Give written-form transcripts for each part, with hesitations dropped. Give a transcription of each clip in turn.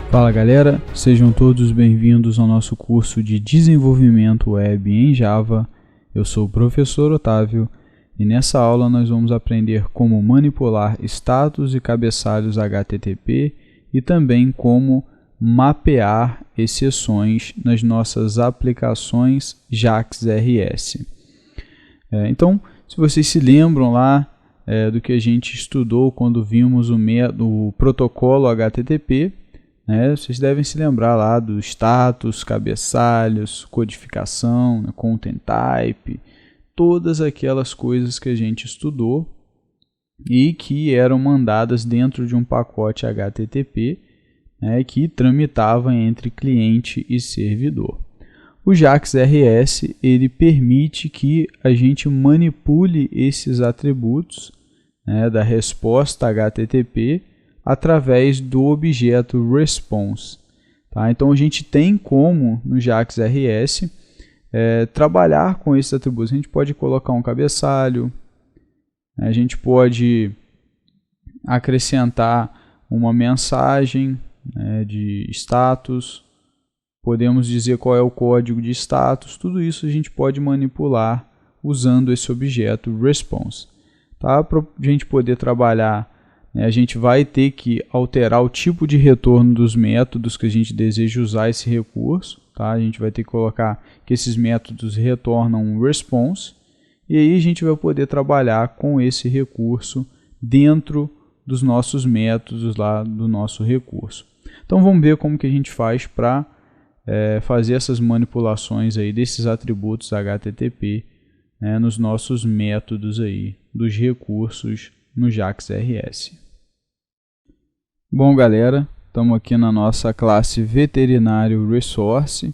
Fala galera, sejam todos bem-vindos ao nosso curso de Desenvolvimento Web em Java. Eu sou o professor Otávio e nessa aula nós vamos aprender como manipular status e cabeçalhos HTTP e também como mapear exceções nas nossas aplicações JAX-RS. Então, se vocês se lembram lá do que a gente estudou quando vimos o protocolo HTTP, vocês devem se lembrar lá do status, cabeçalhos, codificação, content type, todas aquelas coisas que a gente estudou e que eram mandadas dentro de um pacote HTTP que tramitava entre cliente e servidor. O JAX-RS ele permite que a gente manipule esses atributos da resposta HTTP através do objeto response. Tá? Então a gente tem como no JAX-RS trabalhar com esses atributos. A gente pode colocar um cabeçalho, a gente pode acrescentar uma mensagem de status, podemos dizer qual é o código de status, tudo isso a gente pode manipular usando esse objeto response. Tá? Para a gente poder trabalhar, a gente vai ter que alterar o tipo de retorno dos métodos que a gente deseja usar esse recurso. Tá? A gente vai ter que colocar que esses métodos retornam um response e aí a gente vai poder trabalhar com esse recurso dentro dos nossos métodos lá do nosso recurso. Então vamos ver como que a gente faz para fazer essas manipulações aí desses atributos HTTP nos nossos métodos aí dos recursos no JAX-RS. Bom galera, estamos aqui na nossa classe Veterinário Resource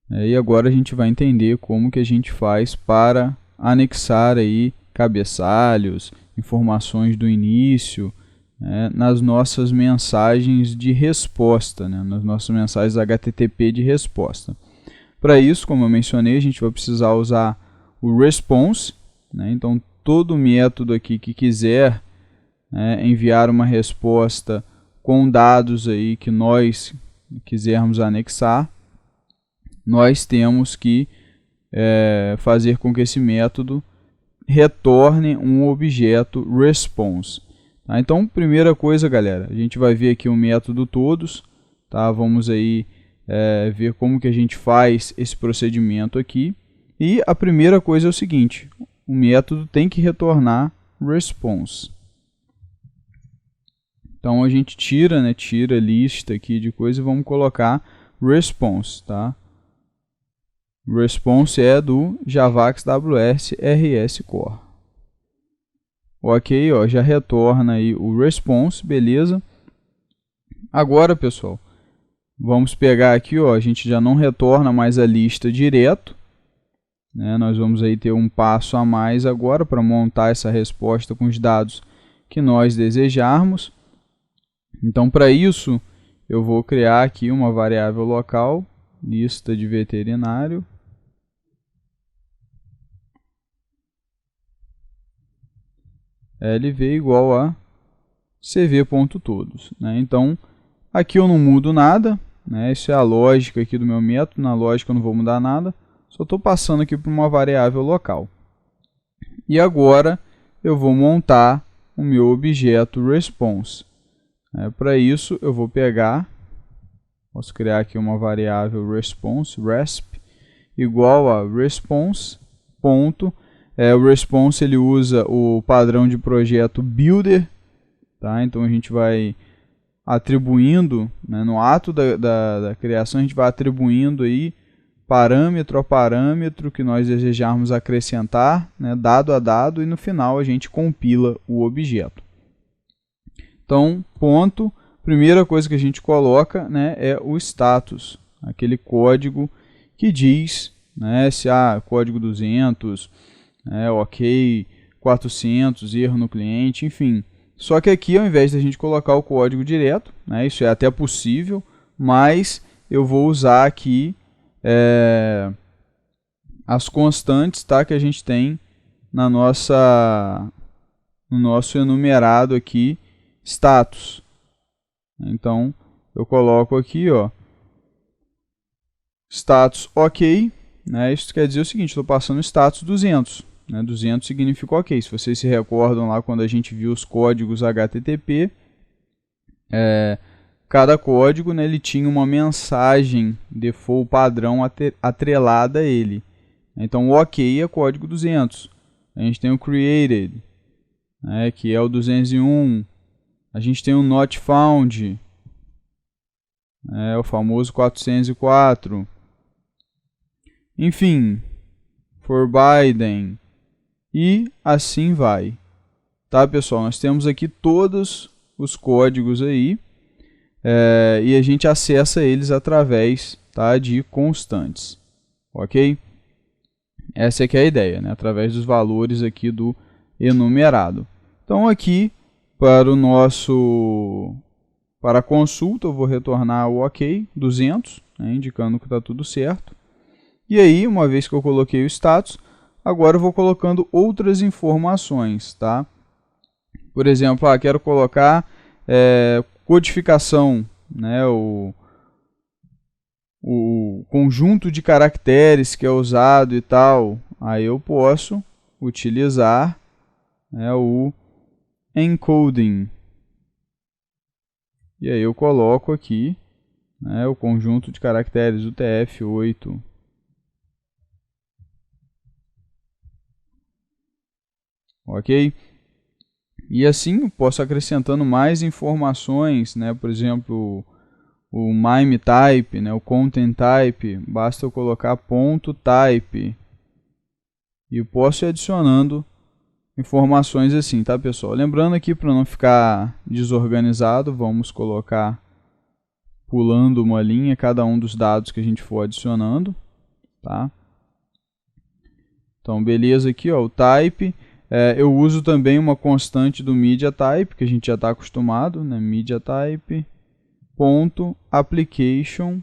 e agora a gente vai entender como que a gente faz para anexar aí cabeçalhos, informações do início nas nossas mensagens de resposta, nas nossas mensagens HTTP de resposta. Para isso, como eu mencionei, a gente vai precisar usar o response, então todo método aqui que quiser enviar uma resposta com dados aí que nós quisermos anexar, nós temos que fazer com que esse método retorne um objeto response. Tá? Então, primeira coisa, galera, a gente vai ver aqui o método todos, tá? Vamos aí ver como que a gente faz esse procedimento aqui. E a primeira coisa é o seguinte: o método tem que retornar response. Então a gente tira a lista aqui de coisas e vamos colocar response, tá? Response é do Javax WS RS Core. Ok, ó, já retorna aí o response, beleza? Agora, pessoal, vamos pegar aqui, ó, a gente já não retorna mais a lista direto, nós vamos aí ter um passo a mais agora para montar essa resposta com os dados que nós desejarmos. Então, para isso, eu vou criar aqui uma variável local, lista de veterinário. LV igual a cv.todos. Então, aqui eu não mudo nada, isso é a lógica aqui do meu método. Na lógica eu não vou mudar nada, só estou passando aqui para uma variável local. E agora eu vou montar o meu objeto response. Para isso eu vou pegar, posso criar aqui uma variável response, resp, igual a response, ponto. O response ele usa o padrão de projeto builder, tá? Então a gente vai atribuindo, no ato da criação, a gente vai atribuindo aí parâmetro a parâmetro que nós desejarmos acrescentar, dado a dado, e no final a gente compila o objeto. Então, ponto, primeira coisa que a gente coloca é o status, aquele código que diz se código 200, ok, 400, erro no cliente, enfim. Só que aqui, ao invés de a gente colocar o código direto, isso é até possível, mas eu vou usar aqui as constantes, tá, que a gente tem no nosso enumerado aqui, status. Então, eu coloco aqui, ó, status ok, né? Isso quer dizer o seguinte, estou passando status 200. Né? 200 significa ok. Se vocês se recordam lá quando a gente viu os códigos HTTP, cada código, né, ele tinha uma mensagem default padrão atrelada a ele. Então, o ok é código 200. A gente tem o created, né, que é o 201. A gente tem o not found, o famoso 404. Enfim, forbidden. E assim vai. Tá, pessoal? Nós temos aqui todos os códigos aí. E a gente acessa eles através, tá, de constantes. Ok? Essa é que é a ideia, né? Através dos valores aqui do enumerado. Então aqui, para a consulta, eu vou retornar o ok, 200, né, indicando que está tudo certo. E aí, uma vez que eu coloquei o status, agora eu vou colocando outras informações, tá? Por exemplo, quero colocar codificação, né, o conjunto de caracteres que é usado e tal. Aí eu posso utilizar, né, o encoding. E aí eu coloco aqui, né, o conjunto de caracteres do TF-8. Ok? E assim eu posso acrescentando mais informações, né? Por exemplo, o MIME type, né? O content type, basta eu colocar .type e eu posso ir adicionando informações assim, tá, pessoal? Lembrando aqui, para não ficar desorganizado, vamos colocar pulando uma linha cada um dos dados que a gente for adicionando, tá? Então, beleza aqui, ó, o type. Eu uso também uma constante do MediaType, que a gente já está acostumado, né? MediaType .application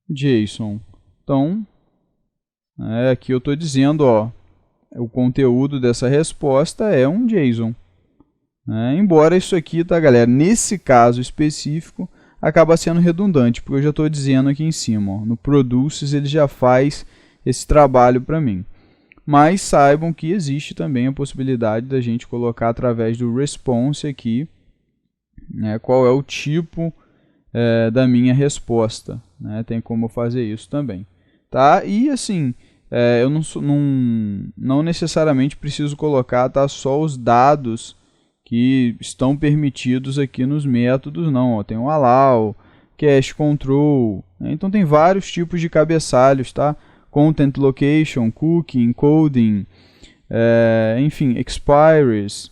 JSON. Então, aqui eu estou dizendo, ó, o conteúdo dessa resposta é um JSON. Embora isso aqui, tá, galera, nesse caso específico, acaba sendo redundante, porque eu já estou dizendo aqui em cima, ó, no Produces ele já faz esse trabalho para mim. Mas saibam que existe também a possibilidade da gente colocar através do response aqui, né, qual é o tipo da minha resposta. Né? Tem como eu fazer isso também. Tá? E assim, eu não necessariamente preciso colocar, tá, só os dados que estão permitidos aqui nos métodos, não. Ó, tem o allow, cache control, né? Então tem vários tipos de cabeçalhos, tá? Content location, cookie, encoding, enfim, expires.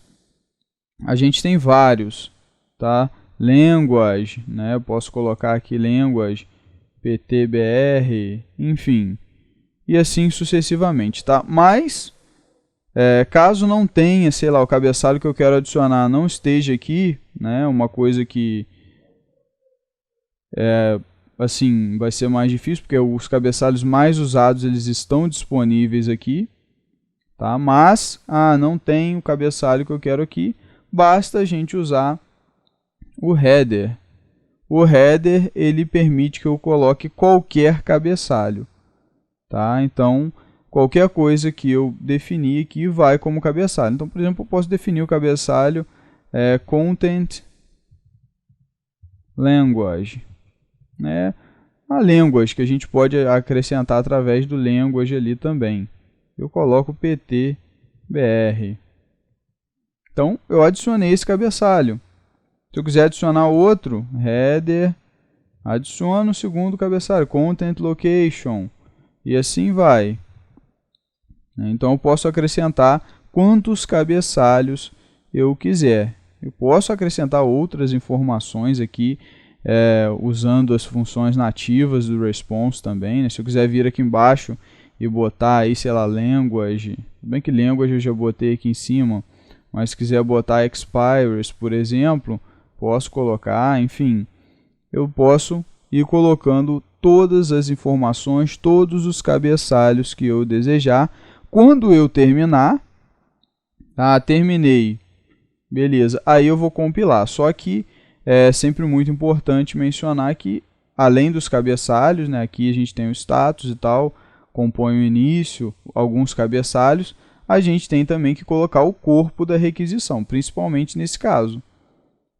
A gente tem vários, tá? Language, né? Eu posso colocar aqui language, ptbr, enfim, e assim sucessivamente, tá? Mas caso não tenha, sei lá, o cabeçalho que eu quero adicionar não esteja aqui, né? Uma coisa que assim, vai ser mais difícil, porque os cabeçalhos mais usados eles estão disponíveis aqui, tá? Mas, não tem o cabeçalho que eu quero aqui, basta a gente usar o header. O header, ele permite que eu coloque qualquer cabeçalho, tá? Então, qualquer coisa que eu definir aqui vai como cabeçalho. Então, por exemplo, eu posso definir o cabeçalho content language, né? A language que a gente pode acrescentar através do language ali também. Eu coloco ptbr. Então, eu adicionei esse cabeçalho. Se eu quiser adicionar outro, header, adiciono o segundo cabeçalho, content location, e assim vai. Então, eu posso acrescentar quantos cabeçalhos eu quiser. Eu posso acrescentar outras informações aqui, usando as funções nativas do response também. Né? Se eu quiser vir aqui embaixo e botar aí, sei lá, language, bem que language eu já botei aqui em cima, mas se quiser botar expires, por exemplo, posso colocar, enfim, eu posso ir colocando todas as informações, todos os cabeçalhos que eu desejar. Quando eu terminar, terminei, beleza, aí eu vou compilar. Só que é sempre muito importante mencionar que, além dos cabeçalhos, né, aqui a gente tem o status e tal, compõe o início, alguns cabeçalhos, a gente tem também que colocar o corpo da requisição, principalmente nesse caso.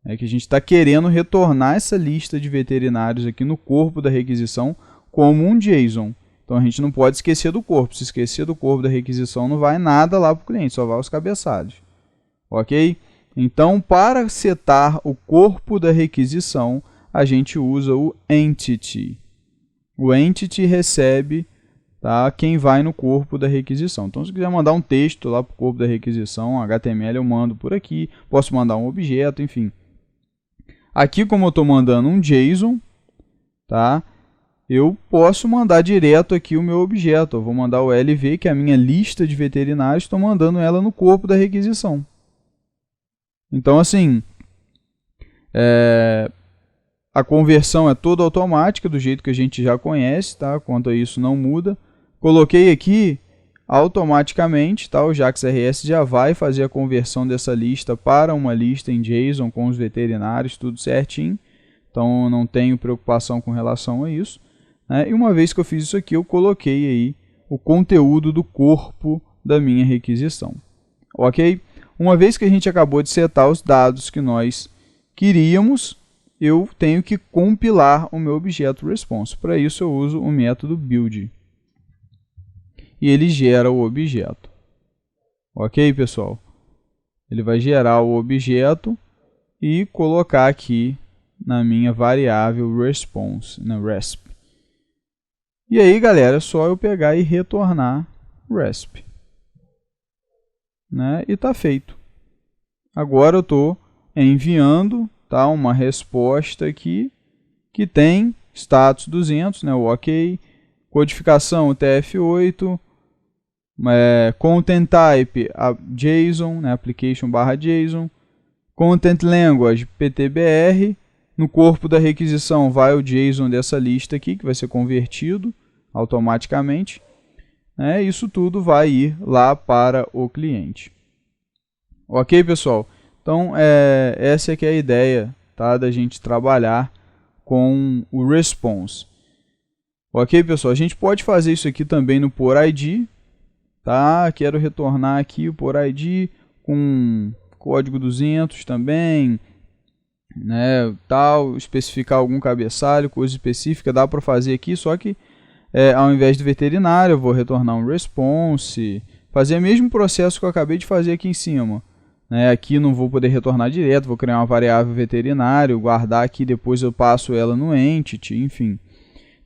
É que a gente está querendo retornar essa lista de veterinários aqui no corpo da requisição como um JSON. Então a gente não pode esquecer do corpo. Se esquecer do corpo da requisição, não vai nada lá para o cliente, só vai os cabeçalhos. Ok? Então, para setar o corpo da requisição, a gente usa o entity. O entity recebe, quem vai no corpo da requisição. Então, se quiser mandar um texto lá para o corpo da requisição, HTML, eu mando por aqui. Posso mandar um objeto, enfim. Aqui, como eu estou mandando um JSON, eu posso mandar direto aqui o meu objeto. Eu vou mandar o LV, que é a minha lista de veterinários, estou mandando ela no corpo da requisição. Então, assim, a conversão é toda automática, do jeito que a gente já conhece, quanto a isso não muda. Coloquei aqui, automaticamente, o JAX-RS já vai fazer a conversão dessa lista para uma lista em JSON com os veterinários, tudo certinho. Então, não tenho preocupação com relação a isso. E uma vez que eu fiz isso aqui, eu coloquei aí o conteúdo do corpo da minha requisição. Ok? Uma vez que a gente acabou de setar os dados que nós queríamos, eu tenho que compilar o meu objeto response. Para isso, eu uso o método build. E ele gera o objeto. Ok, pessoal? Ele vai gerar o objeto e colocar aqui na minha variável response, na resp. E aí, galera, é só eu pegar e retornar resp. E está feito. Agora eu estou enviando uma resposta aqui que tem status 200, o OK, codificação o TF8, content type JSON, application/JSON, content language PTBR, no corpo da requisição vai o JSON dessa lista aqui, que vai ser convertido automaticamente. Isso tudo vai ir lá para o cliente. Ok, pessoal? Então, essa aqui é a ideia da gente trabalhar com o response. Ok, pessoal? A gente pode fazer isso aqui também no POR-ID. Quero retornar aqui o POR-ID com código 200 também. Especificar algum cabeçalho, coisa específica, dá para fazer aqui, só que ao invés do veterinário, eu vou retornar um response, fazer o mesmo processo que eu acabei de fazer aqui em cima. Aqui não vou poder retornar direto, vou criar uma variável veterinário, guardar aqui, depois eu passo ela no entity, enfim.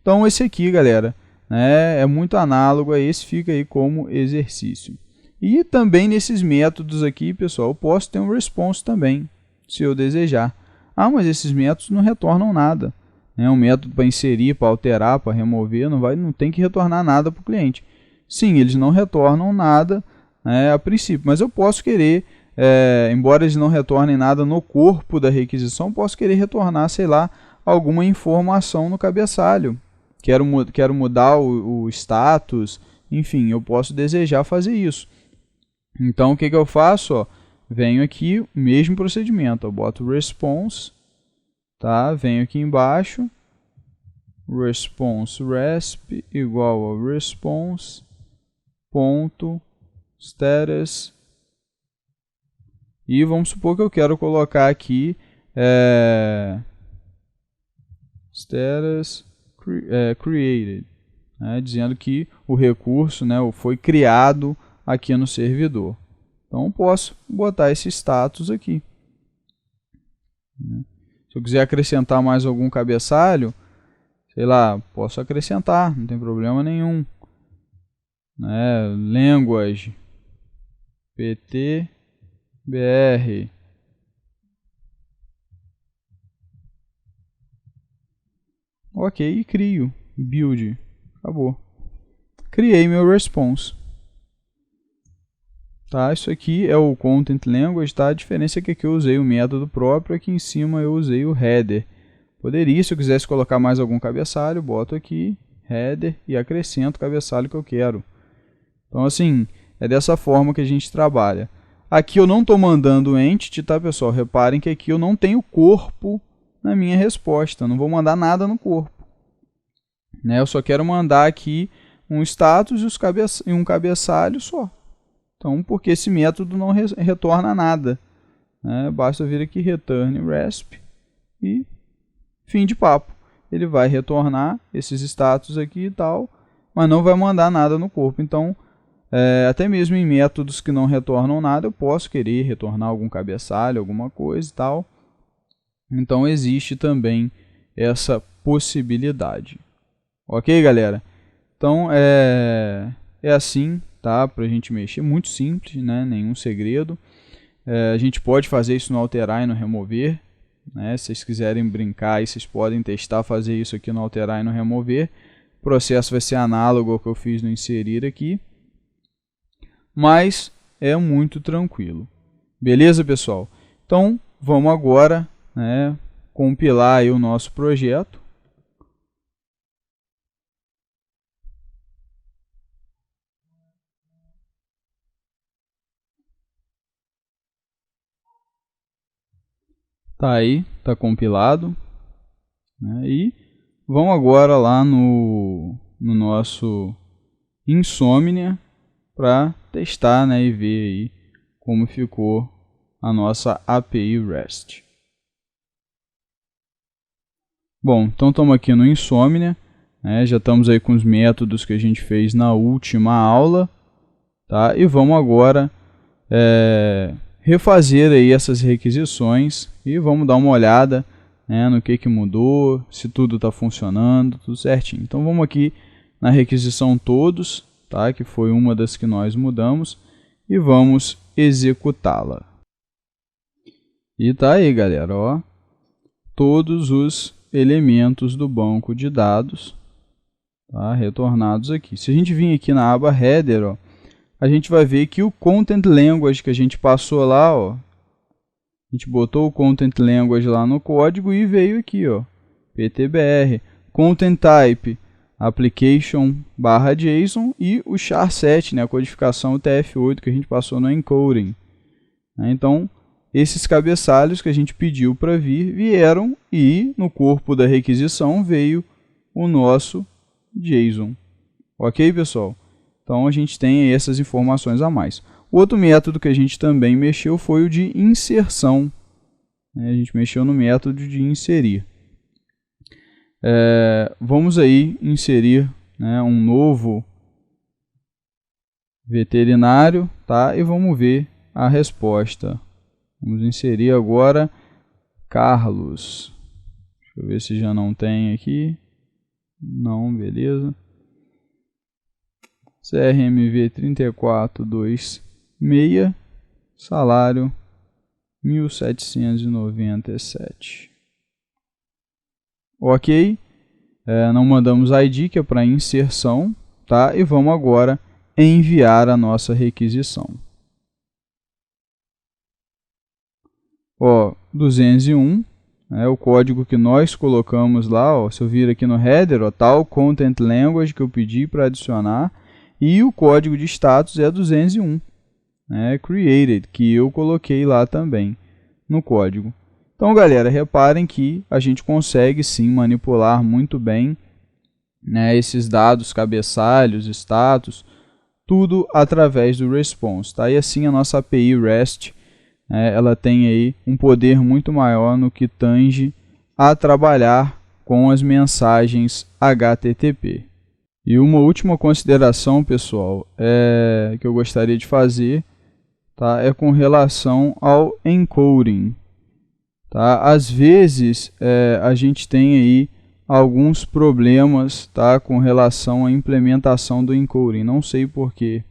Então esse aqui, galera, é muito análogo a esse, fica aí como exercício. E também nesses métodos aqui, pessoal, eu posso ter um response também, se eu desejar. Mas esses métodos não retornam nada. Um método para inserir, para alterar, para remover, não tem que retornar nada para o cliente. Sim, eles não retornam nada a princípio, mas eu posso querer, embora eles não retornem nada no corpo da requisição, posso querer retornar, sei lá, alguma informação no cabeçalho. Quero mudar o status, enfim, eu posso desejar fazer isso. Então, o que eu faço? Venho aqui, mesmo procedimento, eu boto response, venho aqui embaixo, response resp igual ao response ponto status, e vamos supor que eu quero colocar aqui status created, dizendo que o recurso foi criado aqui no servidor. Então, posso botar esse status aqui. Se eu quiser acrescentar mais algum cabeçalho, sei lá, posso acrescentar, não tem problema nenhum. Language, PTBR. Ok, e crio. Build. Acabou. Criei meu response. Isso aqui é o Content Language, A diferença é que aqui eu usei o método próprio, aqui em cima eu usei o header Poderia, se eu quisesse colocar mais algum cabeçalho, boto aqui, header, e acrescento o cabeçalho que eu quero. Então, assim, é dessa forma que a gente trabalha. Aqui eu não estou mandando entity, tá, pessoal? Reparem que aqui eu não tenho corpo na minha resposta. Não vou mandar nada no corpo, né? Eu só quero mandar aqui um status e um cabeçalho só. Então, porque esse método não retorna nada, né? Basta vir aqui, return resp e fim de papo. Ele vai retornar esses status aqui e tal, mas não vai mandar nada no corpo. Então, até mesmo em métodos que não retornam nada, eu posso querer retornar algum cabeçalho, alguma coisa e tal. Então, existe também essa possibilidade. Ok, galera? Então, é assim, tá? Para a gente mexer, muito simples, né? Nenhum segredo. A gente pode fazer isso no alterar e no remover, né? Se vocês quiserem brincar, aí vocês podem testar fazer isso aqui no alterar e no remover. O processo vai ser análogo ao que eu fiz no inserir aqui, mas é muito tranquilo. Beleza, pessoal? Então, vamos agora, né, compilar aí o nosso projeto. Tá aí, tá compilado, né? E vamos agora lá no nosso Insomnia para testar, né, e ver aí como ficou a nossa API REST. Bom, então estamos aqui no Insomnia, né, já estamos aí com os métodos que a gente fez na última aula, tá? E vamos agora refazer aí essas requisições e vamos dar uma olhada, né, no que mudou, se tudo está funcionando, tudo certinho. Então vamos aqui na requisição todos, tá, que foi uma das que nós mudamos, e vamos executá-la. E tá aí, galera, ó, todos os elementos do banco de dados, tá, retornados aqui. Se a gente vir aqui na aba Header, ó, a gente vai ver que o Content Language que a gente passou lá, ó, a gente botou o Content Language lá no código e veio aqui, ó, PTBR, Content Type, Application/JSON e o char7, né, a codificação UTF-8 que a gente passou no encoding. Então, esses cabeçalhos que a gente pediu para vir, vieram e no corpo da requisição veio o nosso JSON. Ok, pessoal? Então, a gente tem essas informações a mais. O outro método que a gente também mexeu foi o de inserção. A gente mexeu no método de inserir. Vamos aí inserir, né, um novo veterinário, tá? E vamos ver a resposta. Vamos inserir agora Carlos. Deixa eu ver se já não tem aqui. Não, beleza. CRMV 3426, salário 1.797. Ok, não mandamos ID, que é para inserção, tá? E vamos agora enviar a nossa requisição. Ó, 201, o código que nós colocamos lá, ó, se eu vir aqui no header, ó, tal Content Language que eu pedi para adicionar, e o código de status é 201, né, created, que eu coloquei lá também no código. Então, galera, reparem que a gente consegue sim manipular muito bem, né, esses dados, cabeçalhos, status, tudo através do response, tá? E assim a nossa API REST, ela tem aí um poder muito maior no que tange a trabalhar com as mensagens HTTP. E uma última consideração, pessoal, que eu gostaria de fazer, tá, é com relação ao encoding. Tá? Às vezes a gente tem aí alguns problemas, tá, com relação à implementação do encoding. Não sei porquê.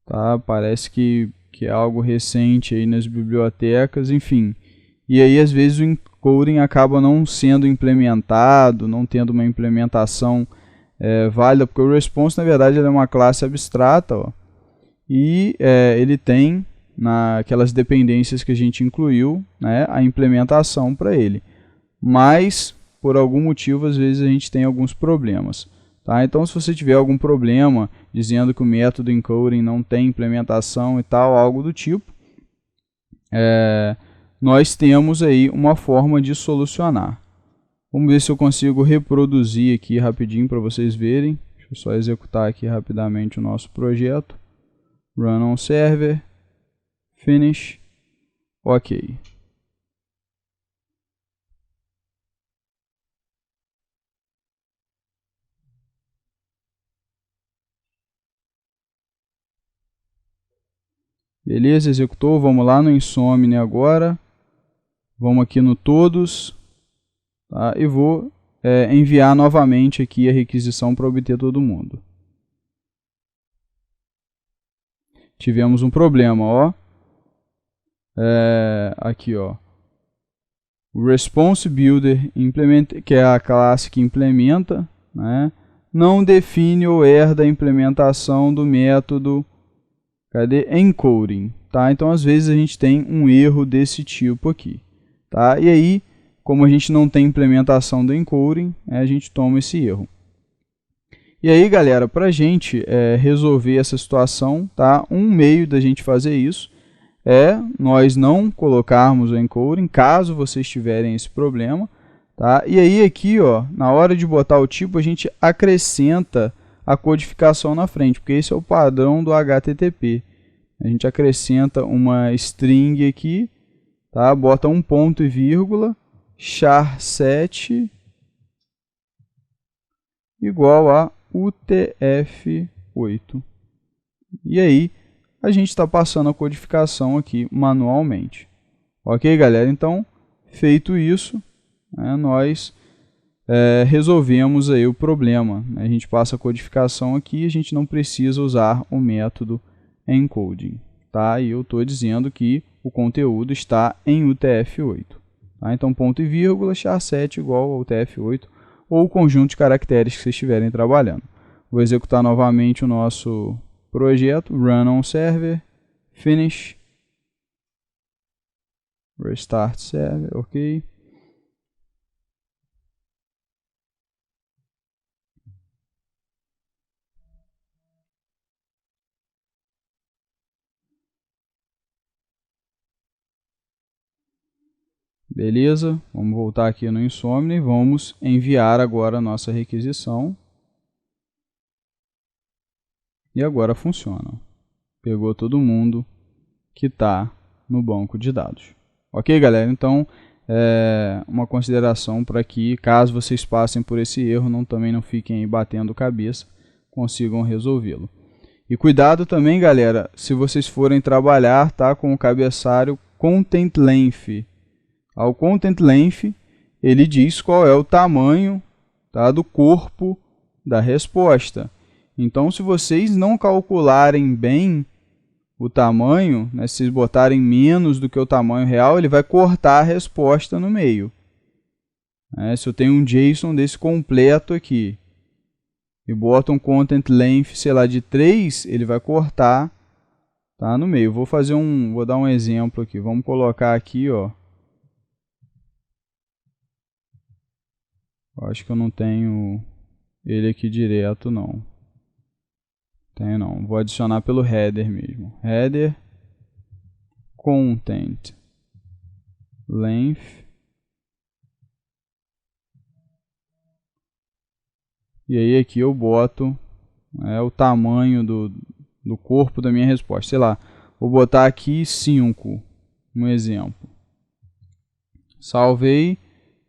Tá? Parece que é algo recente aí nas bibliotecas, enfim. E aí às vezes o encoding acaba não sendo implementado, não tendo uma implementação válida, porque o response na verdade ele é uma classe abstrata, ó, e ele tem naquelas dependências que a gente incluiu, né, a implementação para ele. mas por algum motivo às vezes a gente tem alguns problemas. Tá? Então, se você tiver algum problema dizendo que o método encoding não tem implementação e tal, algo do tipo, nós temos aí uma forma de solucionar. Vamos ver se eu consigo reproduzir aqui rapidinho para vocês verem. Deixa eu só executar aqui rapidamente o nosso projeto. Run on server, finish, ok. Beleza, executou. Vamos lá no Insomnia agora. Vamos aqui no todos. Tá? E vou enviar novamente aqui a requisição para obter todo mundo. Tivemos um problema, ó. Aqui, ó. O Response Builder, que é a classe que implementa, né, não define ou herda a implementação do método encoding. Tá? Então, às vezes, a gente tem um erro desse tipo aqui. Tá? E aí, como a gente não tem implementação do encoding, a gente toma esse erro. E aí, galera, para a gente resolver essa situação, tá? Um meio da gente fazer isso é nós não colocarmos o encoding, caso vocês tiverem esse problema. Tá? E aí, aqui, ó, na hora de botar o tipo, a gente acrescenta a codificação na frente, porque esse é o padrão do HTTP. A gente acrescenta uma string aqui, tá? Bota um ponto e vírgula, char7 igual a UTF-8. E aí, a gente está passando a codificação aqui manualmente. Ok, galera? Então, feito isso, nós resolvemos aí o problema. A gente passa a codificação aqui e a gente não precisa usar o método encoding. Tá? E eu estou dizendo que o conteúdo está em UTF-8. Tá? Então, ponto e vírgula, char7 igual a UTF-8, ou o conjunto de caracteres que vocês estiverem trabalhando. Vou executar novamente o nosso projeto, run on server, finish, restart server, ok. Beleza, vamos voltar aqui no Insomnia e vamos enviar agora a nossa requisição. E agora funciona. Pegou todo mundo que está no banco de dados. Ok, galera? Então, uma consideração para que, caso vocês passem por esse erro, também não fiquem aí batendo cabeça, consigam resolvê-lo. E cuidado também, galera, se vocês forem trabalhar, tá, com o cabeçalho Content Length. O Content Length, ele diz qual é o tamanho, tá, do corpo da resposta. Então, se vocês não calcularem bem o tamanho, né, se vocês botarem menos do que o tamanho real, ele vai cortar a resposta no meio. Se eu tenho um JSON desse completo aqui, e boto um Content Length, sei lá, de 3, ele vai cortar, tá, no meio. Vou dar um exemplo aqui. Vamos colocar aqui, ó. Eu acho que eu não tenho ele aqui direto, não. Tenho não. Vou adicionar pelo header mesmo. Header content length. E aí aqui eu boto o tamanho do corpo da minha resposta. Sei lá, vou botar aqui 5, um exemplo. Salvei.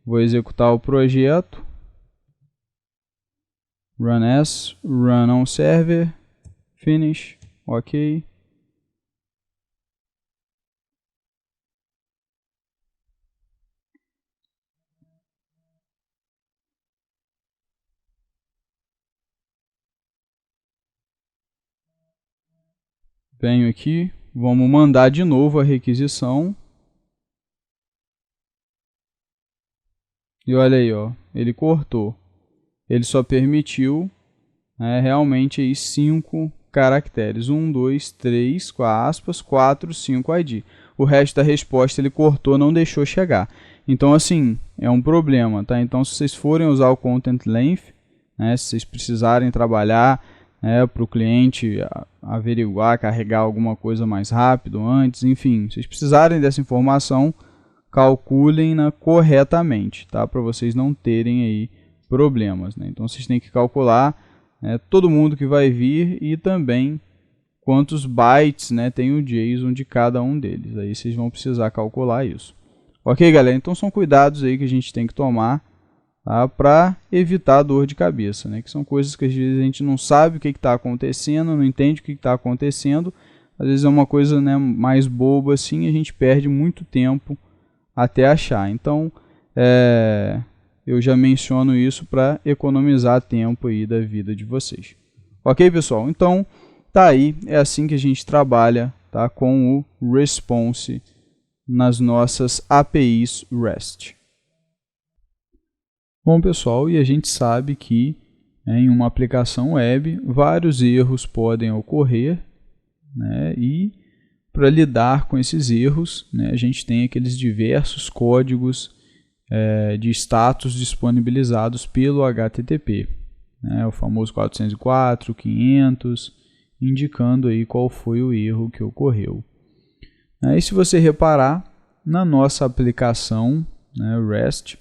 Vou executar o projeto. Run as, run on server, finish, ok. Venho aqui, vamos mandar de novo a requisição. E olha aí, ó, ele cortou. Ele só permitiu realmente aí 5 caracteres. 1, 2, 3, com aspas, 4, 5 ID. O resto da resposta ele cortou, não deixou chegar. Então, assim, é um problema, tá? Então, se vocês forem usar o Content Length, né, se vocês precisarem trabalhar, né, para o cliente averiguar, carregar alguma coisa mais rápido antes, enfim, se vocês precisarem dessa informação, calculem-na corretamente, tá? Para vocês não terem aí problemas, né? Então, vocês têm que calcular, né, todo mundo que vai vir e também quantos bytes, né, tem o JSON de cada um deles. Aí vocês vão precisar calcular isso. Ok, galera? Então são cuidados aí que a gente tem que tomar, tá, para evitar dor de cabeça, né? Que são coisas que às vezes a gente não sabe o que está acontecendo, não entende o que está acontecendo. Às vezes é uma coisa, né, mais boba assim, a gente perde muito tempo até achar. Então, eu já menciono isso para economizar tempo aí da vida de vocês. Ok, pessoal? Então, tá aí, é assim que a gente trabalha, tá, com o Response nas nossas APIs REST. Bom, pessoal, e a gente sabe que em uma aplicação web vários erros podem ocorrer, né, e para lidar com esses erros, né, a gente tem aqueles diversos códigos de status disponibilizados pelo HTTP, né, o famoso 404, 500, indicando aí qual foi o erro que ocorreu. E se você reparar, na nossa aplicação, né, REST,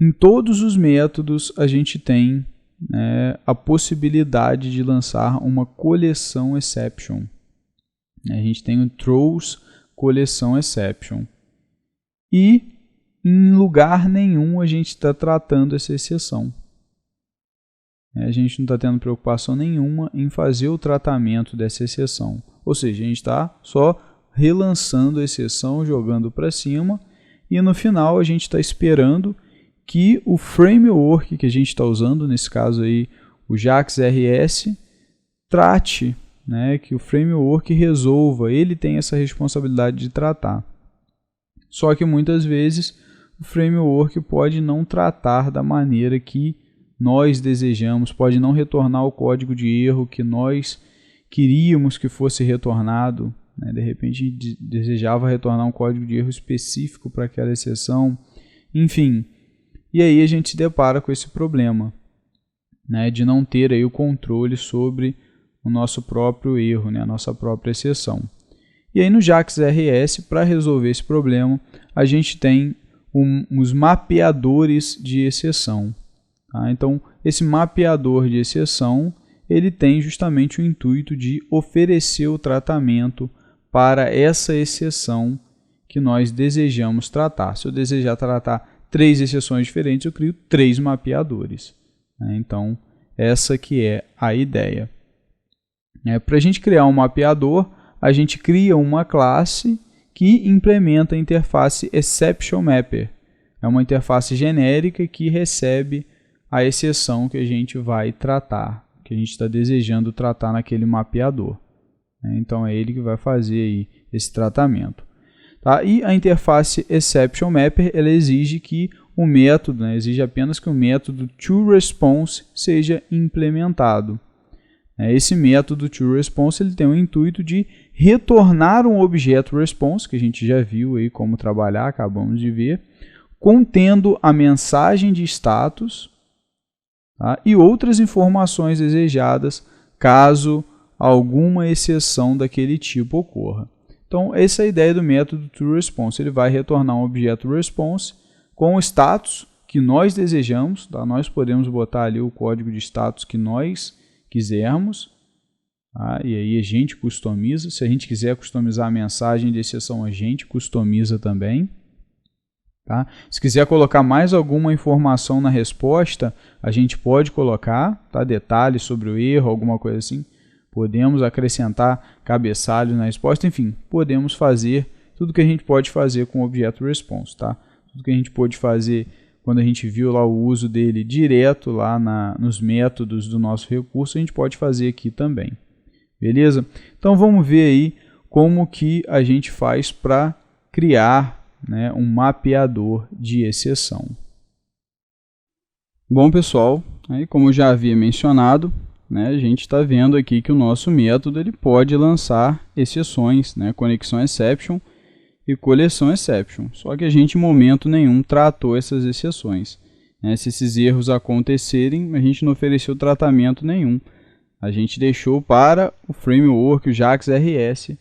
em todos os métodos a gente tem, né, a possibilidade de lançar uma coleção exception. A gente tem o throws coleção exception. E em lugar nenhum a gente está tratando essa exceção. A gente não está tendo preocupação nenhuma em fazer o tratamento dessa exceção. Ou seja, a gente está só relançando a exceção, jogando para cima, e no final a gente está esperando que o framework que a gente está usando, nesse caso aí o JAX-RS, trate, né, que o framework resolva, ele tem essa responsabilidade de tratar. Só que muitas vezes o framework pode não tratar da maneira que nós desejamos, pode não retornar o código de erro que nós queríamos que fosse retornado, né? De repente a gente desejava retornar um código de erro específico para aquela exceção, enfim. E aí a gente se depara com esse problema, né, de não ter aí o controle sobre o nosso próprio erro, né, a nossa própria exceção. E aí no JAX-RS, para resolver esse problema, a gente tem os mapeadores de exceção. Tá? Então, esse mapeador de exceção, ele tem justamente o intuito de oferecer o tratamento para essa exceção que nós desejamos tratar. Se eu desejar tratar 3 exceções diferentes, eu crio 3 mapeadores. Então, essa que é a ideia. Para a gente criar um mapeador, a gente cria uma classe que implementa a interface ExceptionMapper. É uma interface genérica que recebe a exceção que a gente vai tratar, que a gente está desejando tratar naquele mapeador. Então é ele que vai fazer aí esse tratamento. Tá? E a interface ExceptionMapper, ela exige que o método, né, exige apenas que o método toResponse seja implementado. Esse método toResponse, ele tem o intuito de retornar um objeto response, que a gente já viu aí como trabalhar, acabamos de ver, contendo a mensagem de status, tá, e outras informações desejadas caso alguma exceção daquele tipo ocorra. Então, essa é a ideia do método toResponse. Ele vai retornar um objeto response com o status que nós desejamos. Tá? Nós podemos botar ali o código de status que nós quisermos. Tá? E aí a gente customiza. Se a gente quiser customizar a mensagem de exceção, a gente customiza também. Tá? Se quiser colocar mais alguma informação na resposta, a gente pode colocar, tá? Detalhes sobre o erro, alguma coisa assim. Podemos acrescentar cabeçalhos na resposta, enfim, podemos fazer tudo que a gente pode fazer com o objeto response, tá? Tudo que a gente pode fazer quando a gente viu lá o uso dele direto lá nos métodos do nosso recurso, a gente pode fazer aqui também, beleza? Então vamos ver aí como que a gente faz para criar, né, um mapeador de exceção. Bom, pessoal, aí, como eu já havia mencionado, né, a gente está vendo aqui que o nosso método ele pode lançar exceções, né, conexão exception. e coleção exception. Só que a gente em momento nenhum tratou essas exceções. Se esses erros acontecerem, a gente não ofereceu tratamento nenhum. A gente deixou para o framework, o JAX-RS,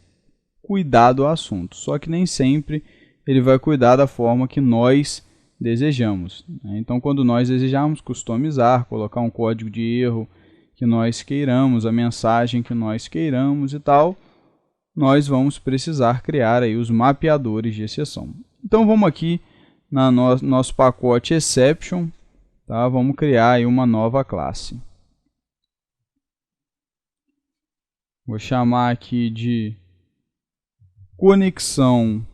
cuidar do assunto. Só que nem sempre ele vai cuidar da forma que nós desejamos. Então, quando nós desejamos customizar, colocar um código de erro que nós queiramos, a mensagem que nós queiramos e tal, nós vamos precisar criar aí os mapeadores de exceção. Então, vamos aqui no nosso pacote exception, tá? Vamos criar aí uma nova classe. Vou chamar aqui de conexão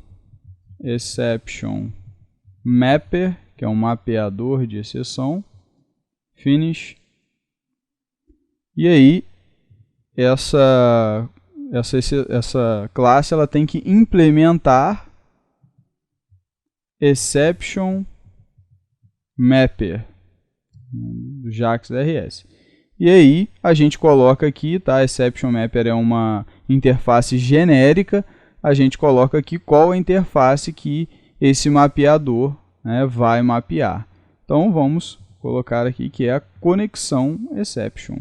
exception mapper, que é um mapeador de exceção. Finish. E aí, essa classe ela tem que implementar exception mapper do JAX-RS. E aí a gente coloca aqui, tá? Exception mapper é uma interface genérica. A gente coloca aqui qual a interface que esse mapeador, né, vai mapear. Então vamos colocar aqui que é a conexão exception.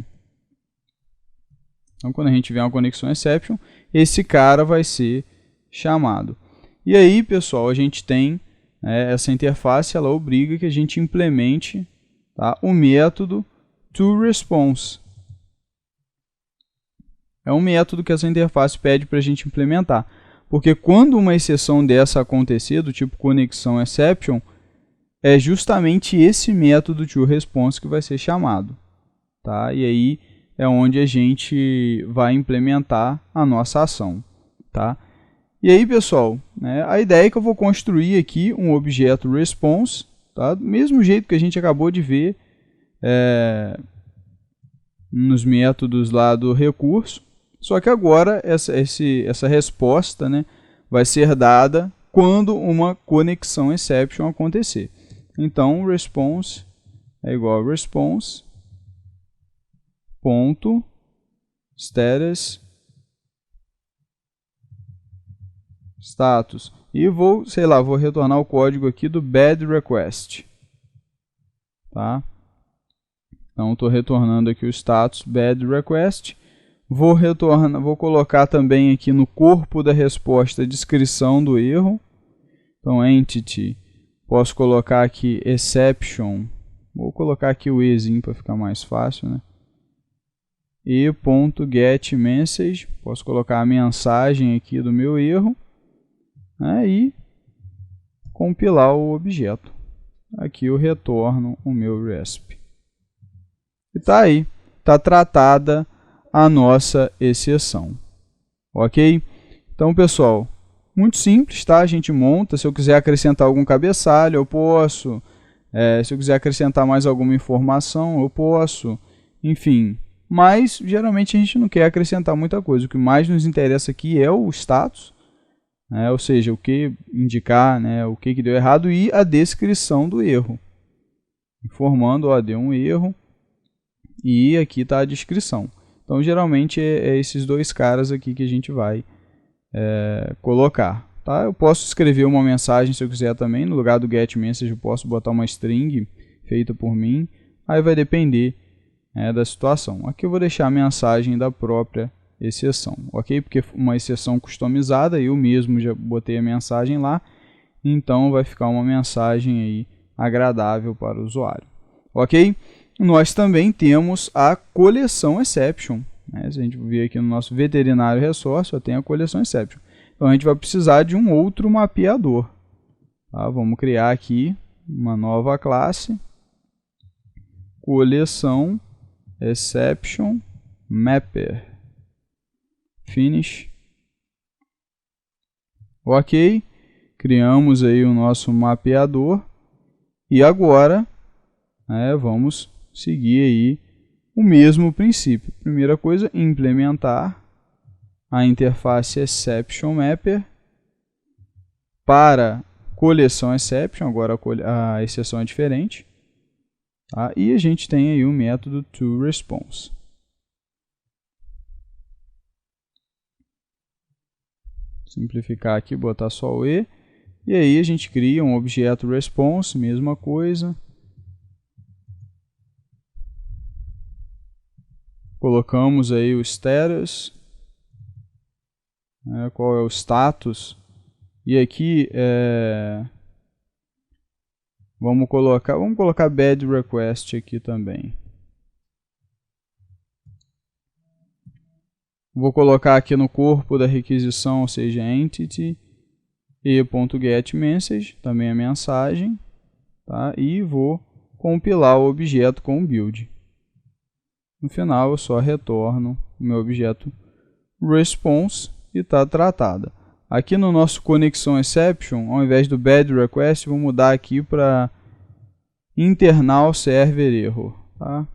Então quando a gente tiver uma conexão exception, esse cara vai ser chamado. E aí, pessoal, a gente tem essa interface, ela obriga que a gente implemente, tá, o método toResponse. É um método que essa interface pede para a gente implementar. Porque quando uma exceção dessa acontecer, do tipo conexão exception, é justamente esse método toResponse que vai ser chamado. Tá? E aí é onde a gente vai implementar a nossa ação. Tá? E aí, pessoal, a ideia é que eu vou construir aqui um objeto response, tá? Do mesmo jeito que a gente acabou de ver nos métodos lá do recurso, só que agora essa resposta, né, vai ser dada quando uma conexão exception acontecer. Então, response é igual a response ponto status e vou retornar o código aqui do bad request, tá? Então estou retornando aqui o status bad request. Vou colocar também aqui no corpo da resposta a descrição do erro. Então entity, posso colocar aqui exception. Vou colocar aqui o ezinho para ficar mais fácil, né? E .getMessage, posso colocar a mensagem aqui do meu erro. E compilar o objeto. Aqui eu retorno o meu resp. E tá aí, tá tratada a nossa exceção. Ok? Então, pessoal, muito simples, tá? A gente monta, se eu quiser acrescentar algum cabeçalho, eu posso. Se eu quiser acrescentar mais alguma informação, eu posso. Enfim, mas geralmente a gente não quer acrescentar muita coisa. O que mais nos interessa aqui é o status, ou seja, o que indicar, o que deu errado e a descrição do erro. Informando, deu um erro e aqui está a descrição. Então, geralmente é esses dois caras aqui que a gente vai colocar. Tá? Eu posso escrever uma mensagem se eu quiser também. No lugar do getMessage eu posso botar uma string feita por mim. Aí vai depender da situação. Aqui eu vou deixar a mensagem da própria exceção, ok? Porque uma exceção customizada, eu mesmo já botei a mensagem lá, então vai ficar uma mensagem aí agradável para o usuário, ok? Nós também temos a coleção exception, se a gente ver aqui no nosso veterinário resource, só tem a coleção exception. Então a gente vai precisar de um outro mapeador, tá? Vamos criar aqui uma nova classe, coleção exception mapper. Finish. Ok, criamos aí o nosso mapeador e agora vamos seguir aí o mesmo princípio. Primeira coisa, implementar a interface exception mapper para coleção exception, agora a exceção é diferente, tá? E a gente tem aí o método toResponse. simplificar aqui, botar só o E. E aí a gente cria um objeto response, mesma coisa. Colocamos aí o status, né, qual é o status. E aqui vamos colocar bad request aqui também. Vou colocar aqui no corpo da requisição, ou seja, entity e.getMessage, também a mensagem, tá? E vou compilar o objeto com o build. No final eu só retorno o meu objeto response e está tratada. Aqui no nosso conexão exception, ao invés do bad request, vou mudar aqui para internal server error, tá?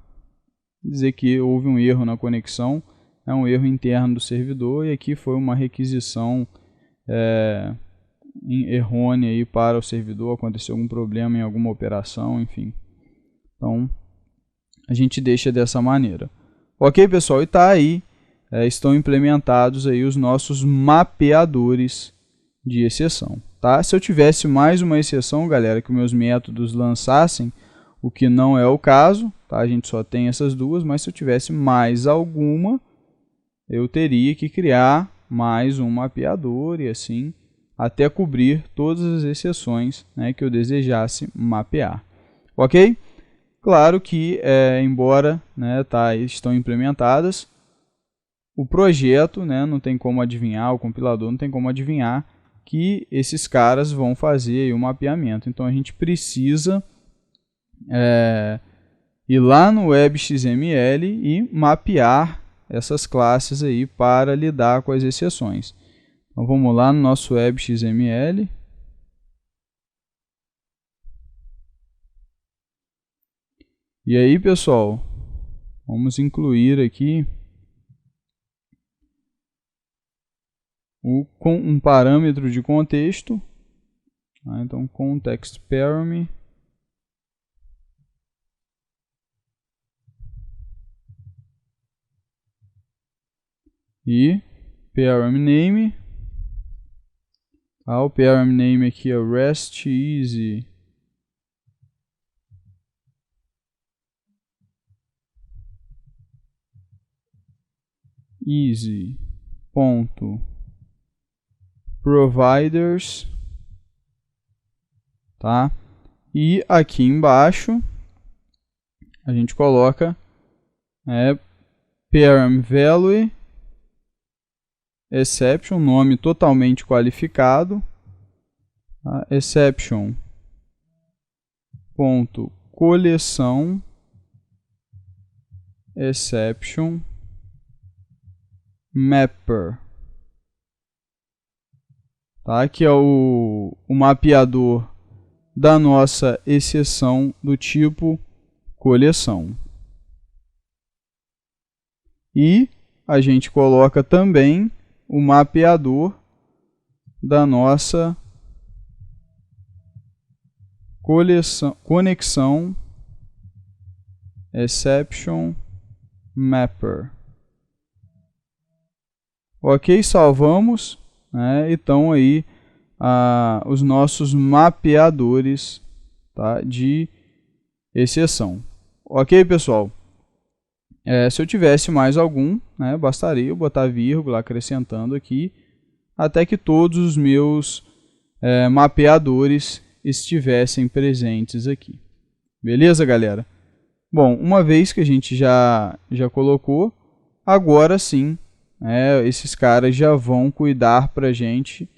Dizer que houve um erro na conexão, é um erro interno do servidor e aqui foi uma requisição errônea aí para o servidor, aconteceu algum problema em alguma operação, enfim. Então, a gente deixa dessa maneira. Ok, pessoal? E tá aí, estão implementados aí os nossos mapeadores de exceção. Tá? Se eu tivesse mais uma exceção, galera, que meus métodos lançassem, o que não é o caso, tá? A gente só tem essas duas, mas se eu tivesse mais alguma, eu teria que criar mais um mapeador e assim até cobrir todas as exceções, né, que eu desejasse mapear. Ok? Claro que, embora, né, estão implementadas, o projeto, né, não tem como adivinhar, o compilador não tem como adivinhar que esses caras vão fazer aí o mapeamento. Então a gente precisa ir lá no WebXML e mapear essas classes aí para lidar com as exceções. Então vamos lá no nosso WebXML. E aí, pessoal, vamos incluir aqui um parâmetro de contexto. Tá? Então, context param e param name. O param name aqui é REST easy ponto providers, tá? E aqui embaixo a gente coloca param value exception, nome totalmente qualificado, tá? Exception ponto coleção exception mapper, tá? Que é o mapeador da nossa exceção do tipo coleção. E a gente coloca também o mapeador da nossa conexão exception mapper. Ok, salvamos, né? Então aí os nossos mapeadores, tá, de exceção. Ok, pessoal? Se eu tivesse mais algum, né, bastaria eu botar vírgula acrescentando aqui até que todos os meus mapeadores estivessem presentes aqui. Beleza, galera? Bom, uma vez que a gente já colocou, agora sim, esses caras já vão cuidar para a gente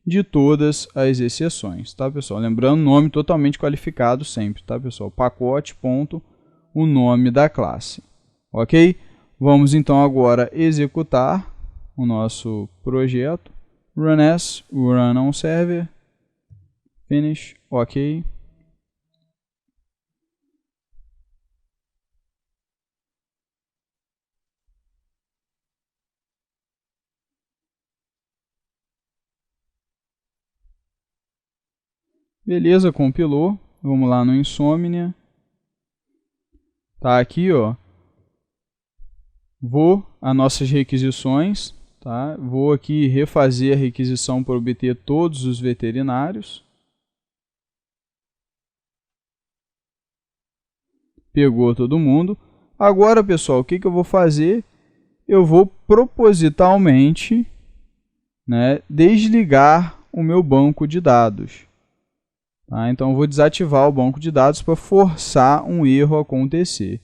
de todas as exceções, tá, pessoal? Lembrando, nome totalmente qualificado sempre, tá, pessoal? Pacote, ponto, o nome da classe. Ok? Vamos então agora executar o nosso projeto. Run as, run on server, finish, ok. Beleza, compilou. Vamos lá no Insomnia. Tá aqui, ó. As nossas requisições, Tá? Vou aqui refazer a requisição para obter todos os veterinários. Pegou todo mundo. Agora, pessoal, o que eu vou fazer? Eu vou propositalmente, né, desligar o meu banco de dados. Tá? Então, eu vou desativar o banco de dados para forçar um erro a acontecer.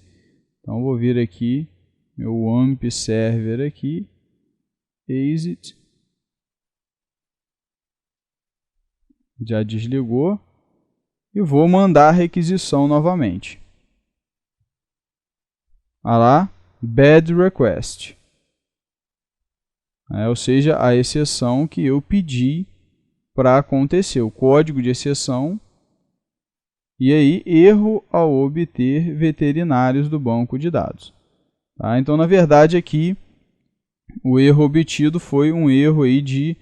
Então, eu vou vir aqui, meu AMP server aqui, exit. Já desligou. E vou mandar a requisição novamente. Olha lá, bad request. Ou seja, a exceção que eu pedi para acontecer, o código de exceção. E aí, erro ao obter veterinários do banco de dados. Tá? Então, na verdade, aqui, o erro obtido foi um erro aí de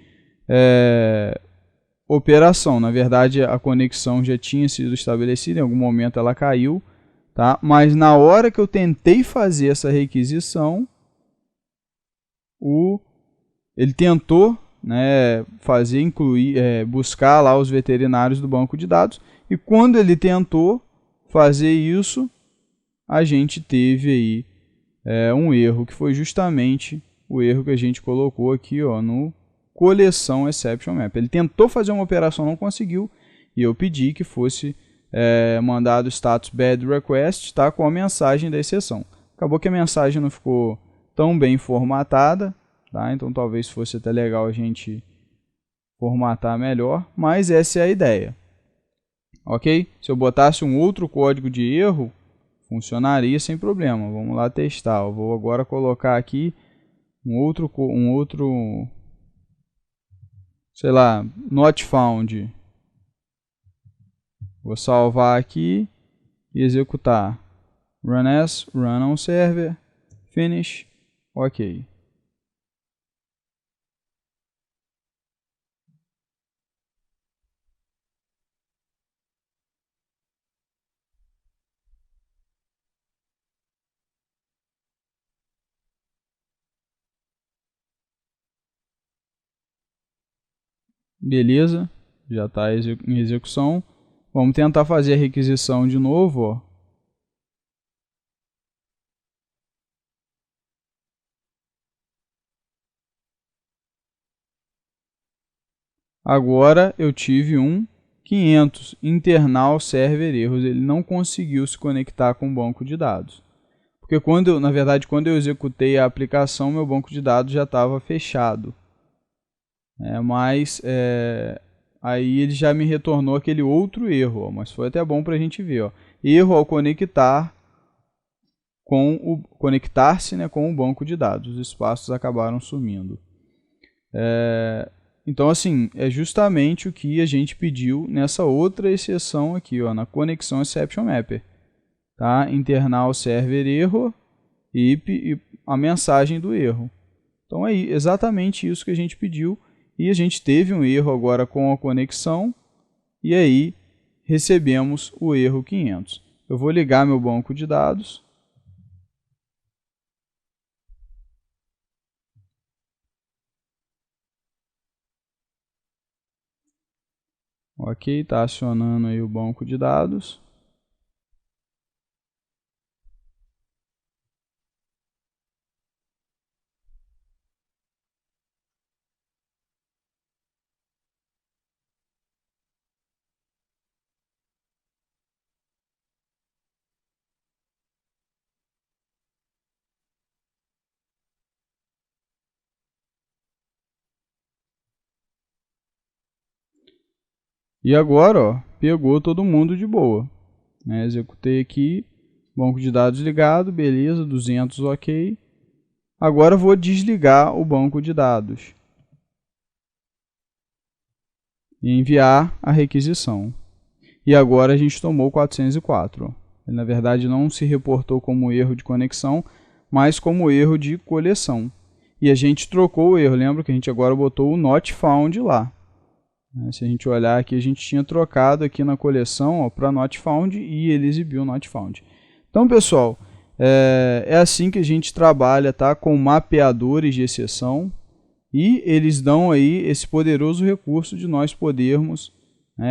operação. Na verdade, a conexão já tinha sido estabelecida, em algum momento ela caiu. Tá? Mas na hora que eu tentei fazer essa requisição, ele tentou, né, buscar lá os veterinários do banco de dados, e quando ele tentou fazer isso, a gente teve aí um erro, que foi justamente o erro que a gente colocou aqui, ó, no coleção exception map. Ele tentou fazer uma operação, não conseguiu, e eu pedi que fosse mandado status bad request, tá, com a mensagem da exceção. Acabou que a mensagem não ficou tão bem formatada, tá? Então talvez fosse até legal a gente formatar melhor, mas essa é a ideia. Ok? Se eu botasse um outro código de erro, funcionaria sem problema. Vamos lá testar. Eu vou agora colocar aqui um outro, sei lá, not found. Vou salvar aqui e executar. Run as, run on server, finish, ok. Beleza, já está em execução. Vamos tentar fazer a requisição de novo. Ó. Agora eu tive um 500 internal server erros. Ele não conseguiu se conectar com o banco de dados. Porque na verdade, quando eu executei a aplicação, meu banco de dados já estava fechado. Aí ele já me retornou aquele outro erro, ó, mas foi até bom para a gente ver. Ó. Erro ao conectar-se, né, com o banco de dados. Os espaços acabaram sumindo. Então, assim, é justamente o que a gente pediu nessa outra exceção aqui, ó, na conexão exception mapper. Tá? Internal server erro e a mensagem do erro. Então é exatamente isso que a gente pediu. E a gente teve um erro agora com a conexão, e aí recebemos o erro 500. Eu vou ligar meu banco de dados. Ok, está acionando aí o banco de dados. E agora, ó, pegou todo mundo de boa. Executei aqui, banco de dados ligado, beleza, 200 ok. Agora vou desligar o banco de dados e enviar a requisição. E agora a gente tomou 404. Ó. Ele, na verdade, não se reportou como erro de conexão, mas como erro de coleção. E a gente trocou o erro. Lembra que a gente agora botou o not found lá. Se a gente olhar aqui, a gente tinha trocado aqui na coleção para not found e ele exibiu not found. Então, pessoal, é assim que a gente trabalha, tá, com mapeadores de exceção. E eles dão aí esse poderoso recurso de nós podermos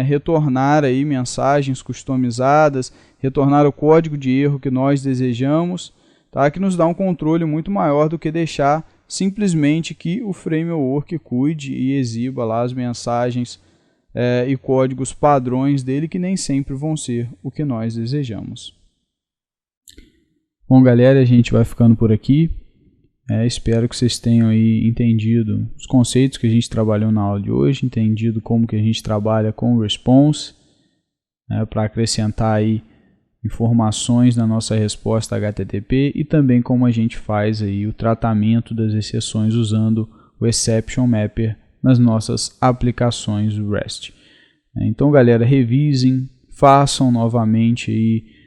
retornar aí mensagens customizadas, retornar o código de erro que nós desejamos, tá? Que nos dá um controle muito maior do que deixar simplesmente que o framework cuide e exiba lá as mensagens e códigos padrões dele, que nem sempre vão ser o que nós desejamos. Bom, galera, a gente vai ficando por aqui. Espero que vocês tenham aí entendido os conceitos que a gente trabalhou na aula de hoje, entendido como que a gente trabalha com o response, para acrescentar aí informações na nossa resposta HTTP, e também como a gente faz aí o tratamento das exceções usando o Exception Mapper nas nossas aplicações do REST. Então, galera, revisem, façam novamente aí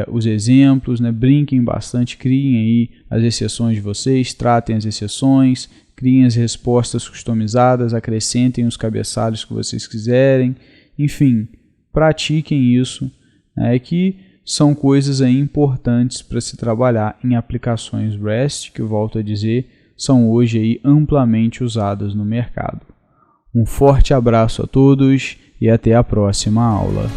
os exemplos, brinquem bastante, criem aí as exceções de vocês, tratem as exceções, criem as respostas customizadas, acrescentem os cabeçalhos que vocês quiserem, enfim, pratiquem isso, que são coisas aí importantes para se trabalhar em aplicações REST, que eu volto a dizer, são hoje aí amplamente usadas no mercado. Um forte abraço a todos e até a próxima aula.